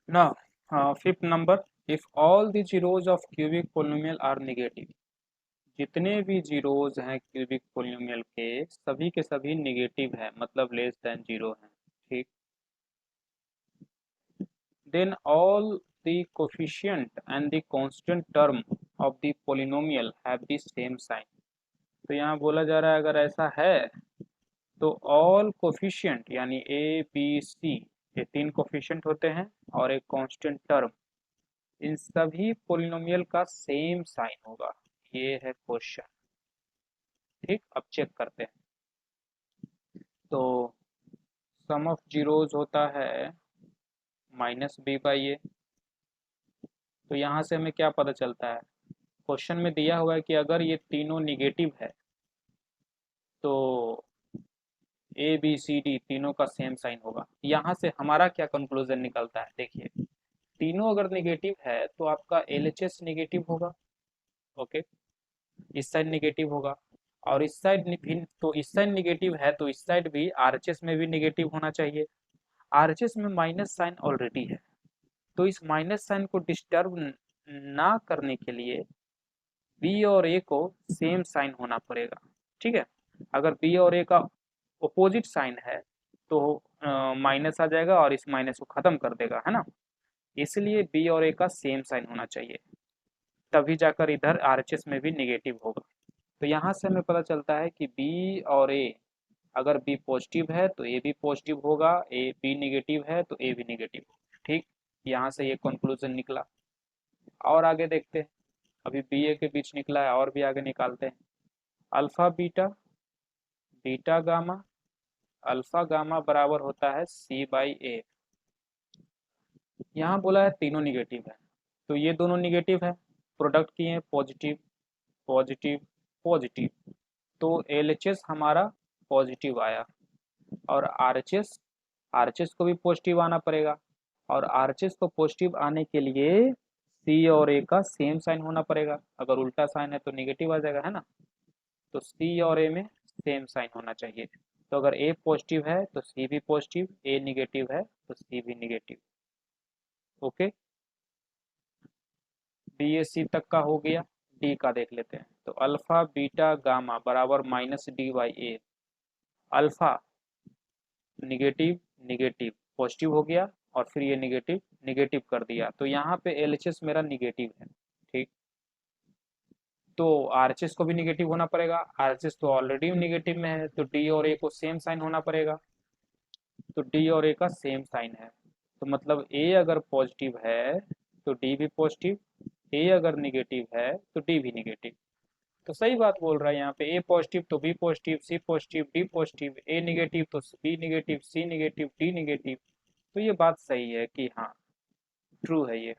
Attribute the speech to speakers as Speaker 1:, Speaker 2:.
Speaker 1: Now, fifth number, if all the zeros of cubic polynomial are negative, जितने भी zeros हैं cubic polynomial के सभी निगेटिव हैं, मतलब लेस देन जीरो हैं, ठीक। Then all the coefficient and the constant term of the polynomial have the same sign. तो यहाँ बोला जा रहा है अगर ऐसा है तो ऑल कोफिशिएंट यानी ए बी सी, ये तीन कोफिशिएंट होते हैं और एक कांस्टेंट टर्म, इन सभी पोलिनोमियल का सेम साइन होगा। ये है क्वेश्चन, ठीक। अब चेक करते हैं। तो सम ऑफ जीरोज होता है -b/a। तो यहाँ से हमें क्या पता चलता है, क्वेश्चन में दिया हुआ है कि अगर ये तीनों निगेटिव है तो ए बी सी डी तीनों का सेम साइन होगा। यहाँ से हमारा क्या कंक्लूजन निकलता है, देखिए तीनों अगर निगेटिव है तो आपका एलएचएस निगेटिव होगा, ओके, इस साइड निगेटिव होगा, और इस साइड भी, तो इस साइड निगेटिव है तो इस साइड भी आरएचएस में भी निगेटिव होना चाहिए। आरएचएस में माइनस साइन ऑलरेडी है, तो इस माइनस साइन को डिस्टर्ब ना करने के लिए बी और ए को सेम साइन होना पड़ेगा, ठीक है। अगर बी और ए का अपोजिट साइन है तो माइनस आ जाएगा और इस माइनस को खत्म कर देगा, है ना। इसलिए बी और ए का सेम साइन होना चाहिए, तभी जाकर इधर आरएचएस में भी निगेटिव होगा। तो यहाँ से हमें पता चलता है कि बी और ए, अगर बी पॉजिटिव है तो ए भी पॉजिटिव होगा, ए बी निगेटिव है तो ए भी निगेटिव होगा, ठीक। यहाँ से ये कंक्लूजन निकला। और आगे देखते हैं, अभी बी ए के बीच निकला है, और भी आगे निकालते हैं। Alpha beta, beta gamma, alpha gamma बराबर होता है C/A। यहाँ बोला है तीनों निगेटिव है, तो ये दोनों निगेटिव है, प्रोडक्ट किए हैं पॉजिटिव पॉजिटिव पॉजिटिव, तो एलएचएस हमारा पॉजिटिव आया, और आरएचएस, आरएचएस को भी पॉजिटिव आना पड़ेगा, और आरएचएस को पॉजिटिव आने के लिए सी और ए का सेम साइन होना पड़ेगा। अगर उल्टा साइन है तो निगेटिव आ जाएगा, है ना। तो सी और ए में सेम साइन होना चाहिए। तो अगर ए पॉजिटिव है तो सी भी पॉजिटिव, ए निगेटिव है तो सी भी निगेटिव, ओके। बी ए सी तक का हो गया, डी का देख लेते हैं। तो अल्फा बीटा गामा बराबर -d/a। Alpha negative negative positive हो गया, और फिर ये निगेटिव निगेटिव कर दिया, तो यहाँ पे एलएचएस मेरा निगेटिव है, ठीक। तो आरएचएस को भी निगेटिव होना पड़ेगा, आरएचएस तो ऑलरेडी निगेटिव में है, तो डी और ए को सेम साइन होना पड़ेगा। तो डी और ए का सेम साइन है, तो मतलब ए अगर पॉजिटिव है तो डी भी पॉजिटिव, ए अगर निगेटिव है तो डी भी निगेटिव। तो सही बात बोल रहा है यहाँ पे, ए पॉजिटिव तो बी पॉजिटिव, सी पॉजिटिव डी पॉजिटिव, ए निगेटिव तो बी निगेटिव, सी निगेटिव डी निगेटिव। तो ये बात सही है कि हाँ, ट्रू है ये।